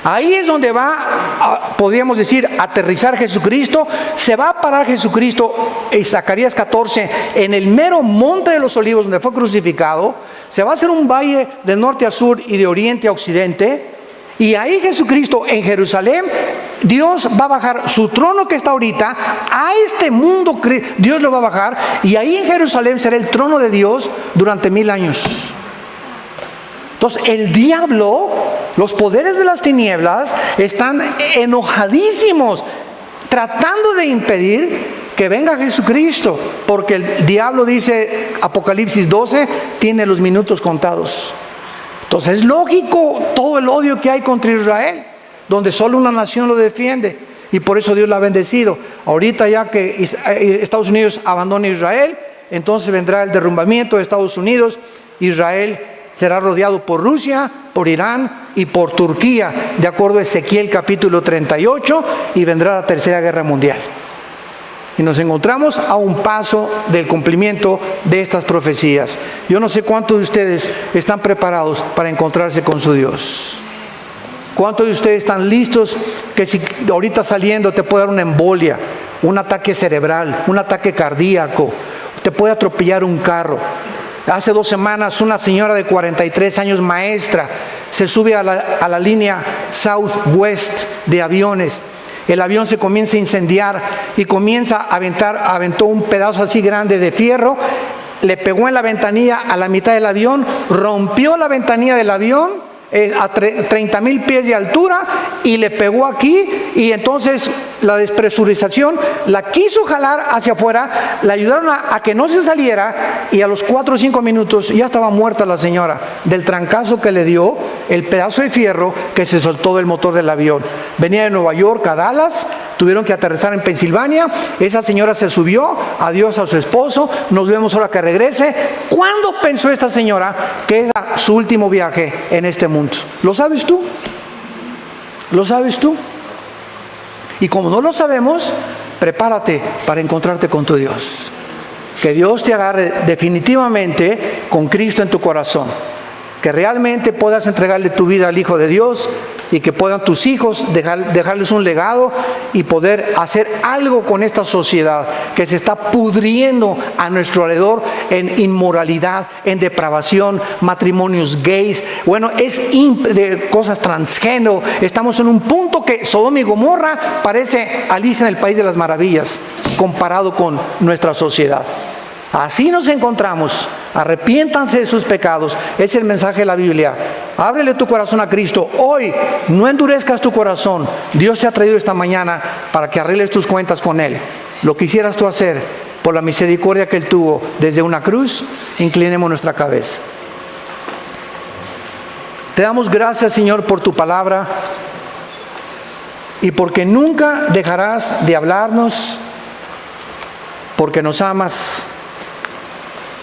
Ahí es donde va, podríamos decir, aterrizar Jesucristo. Se va a parar Jesucristo en Zacarías 14, en el mero monte de los olivos donde fue crucificado. Se va a hacer un valle de norte a sur y de oriente a occidente. Y ahí Jesucristo en Jerusalén, Dios va a bajar su trono que está ahorita a este mundo. Dios lo va a bajar y ahí en Jerusalén será el trono de Dios durante 1000 años. Entonces el diablo, los poderes de las tinieblas están enojadísimos, tratando de impedir que venga Jesucristo, porque el diablo, dice Apocalipsis 12, tiene los minutos contados. Entonces es lógico todo el odio que hay contra Israel, donde solo una nación lo defiende, y por eso Dios la ha bendecido. Ahorita ya que Estados Unidos abandona Israel, entonces vendrá el derrumbamiento de Estados Unidos. Israel será rodeado por Rusia, por Irán y por Turquía, de acuerdo a Ezequiel capítulo 38, y vendrá la tercera guerra mundial. Y nos encontramos a un paso del cumplimiento de estas profecías. Yo no sé cuántos de ustedes están preparados para encontrarse con su Dios. ¿Cuántos de ustedes están listos que si ahorita saliendo te puede dar una embolia, un ataque cerebral, un ataque cardíaco, te puede atropellar un carro? Hace 2 semanas una señora de 43 años, maestra, se sube a la línea Southwest de aviones. El avión se comienza a incendiar y comienza a aventó un pedazo así grande de fierro, le pegó en la ventanilla a la mitad del avión, rompió la ventanilla del avión a 30,000 pies de altura y le pegó aquí, y entonces la despresurización la quiso jalar hacia afuera, le ayudaron a que no se saliera, y a los 4 o 5 minutos ya estaba muerta la señora del trancazo que le dio el pedazo de fierro que se soltó del motor del avión. Venía de Nueva York a Dallas, tuvieron que aterrizar en Pensilvania. Esa señora se subió, adiós a su esposo, nos vemos ahora que regrese. ¿Cuándo pensó esta señora que era su último viaje en este mundo? ¿Lo sabes tú? ¿Lo sabes tú? Y como no lo sabemos, prepárate para encontrarte con tu Dios. Que Dios te agarre definitivamente con Cristo en tu corazón. Que realmente puedas entregarle tu vida al Hijo de Dios, y que puedan tus hijos dejarles un legado y poder hacer algo con esta sociedad que se está pudriendo a nuestro alrededor en inmoralidad, en depravación, matrimonios gays, bueno, de cosas transgénero. Estamos en un punto que Sodoma y Gomorra parece Alicia en el País de las Maravillas comparado con nuestra sociedad. Así nos encontramos. Arrepiéntanse de sus pecados. Es el mensaje de la Biblia. Ábrele tu corazón a Cristo hoy. No endurezcas tu corazón. Dios te ha traído esta mañana para que arregles tus cuentas con Él. Lo quisieras tú hacer por la misericordia que Él tuvo desde una cruz. Inclinemos nuestra cabeza. Te damos gracias, Señor, por tu palabra. y porque nunca dejarás de hablarnos, porque nos amas.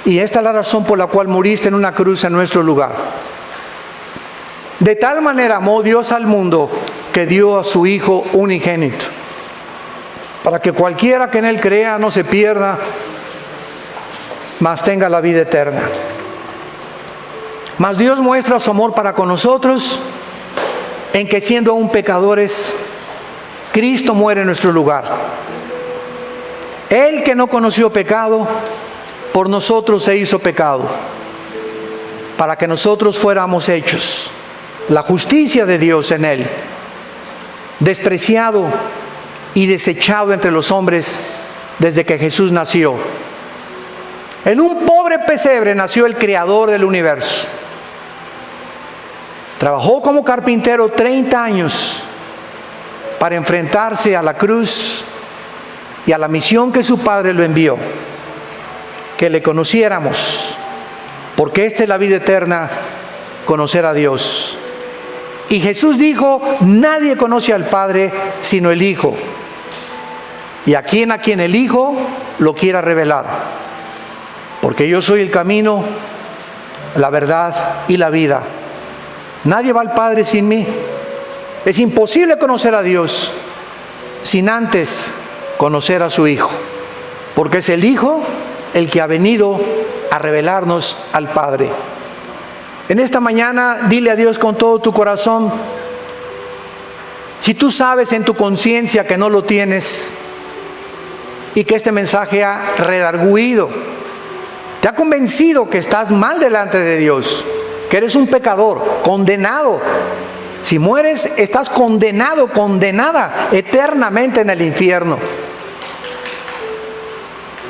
Y esta es la razón por la cual muriste en una cruz en nuestro lugar. De tal manera amó Dios al mundo que dio a su Hijo unigénito, para que cualquiera que en Él crea no se pierda, mas tenga la vida eterna. Mas Dios muestra su amor para con nosotros en que, siendo aún pecadores, Cristo muere en nuestro lugar. Él, que no conoció pecado, por nosotros se hizo pecado, para que nosotros fuéramos hechos la justicia de Dios en Él. Despreciado y desechado entre los hombres desde que Jesús nació. En un pobre pesebre nació el creador del universo. Trabajó como carpintero 30 años para enfrentarse a la cruz y a la misión que su Padre lo envió: que le conociéramos, porque esta es la vida eterna, conocer a Dios. Y Jesús dijo: nadie conoce al Padre sino el Hijo, y a quien el Hijo lo quiera revelar, porque yo soy el camino, la verdad y la vida. Nadie va al Padre sin mí. Es imposible conocer a Dios sin antes conocer a su Hijo, porque es el Hijo el que ha venido a revelarnos al Padre. En esta mañana, dile a Dios con todo tu corazón. Si tú sabes en tu conciencia que no lo tienes y que este mensaje ha redarguido, te ha convencido que estás mal delante de Dios, que eres un pecador, condenado. Si mueres, estás condenado, condenada eternamente en el infierno.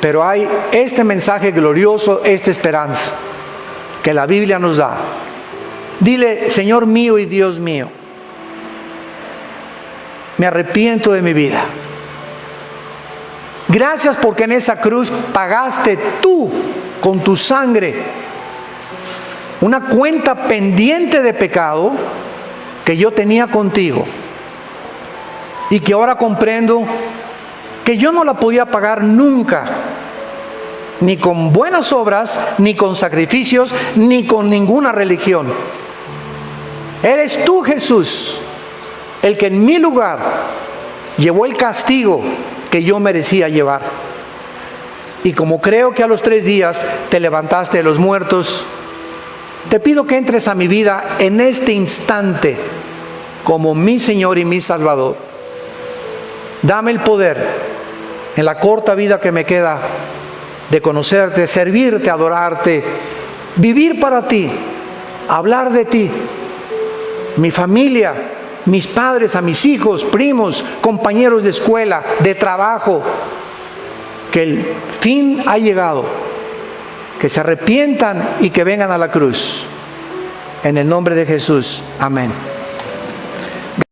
Pero hay este mensaje glorioso, esta esperanza que la Biblia nos da. Dile: Señor mío y Dios mío, me arrepiento de mi vida. Gracias porque en esa cruz pagaste tú con tu sangre una cuenta pendiente de pecado que yo tenía contigo, y que ahora comprendo que yo no la podía pagar nunca, ni con buenas obras, ni con sacrificios, ni con ninguna religión. Eres tú, Jesús, el que en mi lugar llevó el castigo que yo merecía llevar. Y como creo que a los 3 días te levantaste de los muertos, te pido que entres a mi vida en este instante como mi Señor y mi Salvador. Dame el poder, en la corta vida que me queda, de conocerte, servirte, adorarte, vivir para ti, hablar de ti, mi familia, mis padres, a mis hijos, primos, compañeros de escuela, de trabajo, que el fin ha llegado, que se arrepientan y que vengan a la cruz. En el nombre de Jesús. Amén.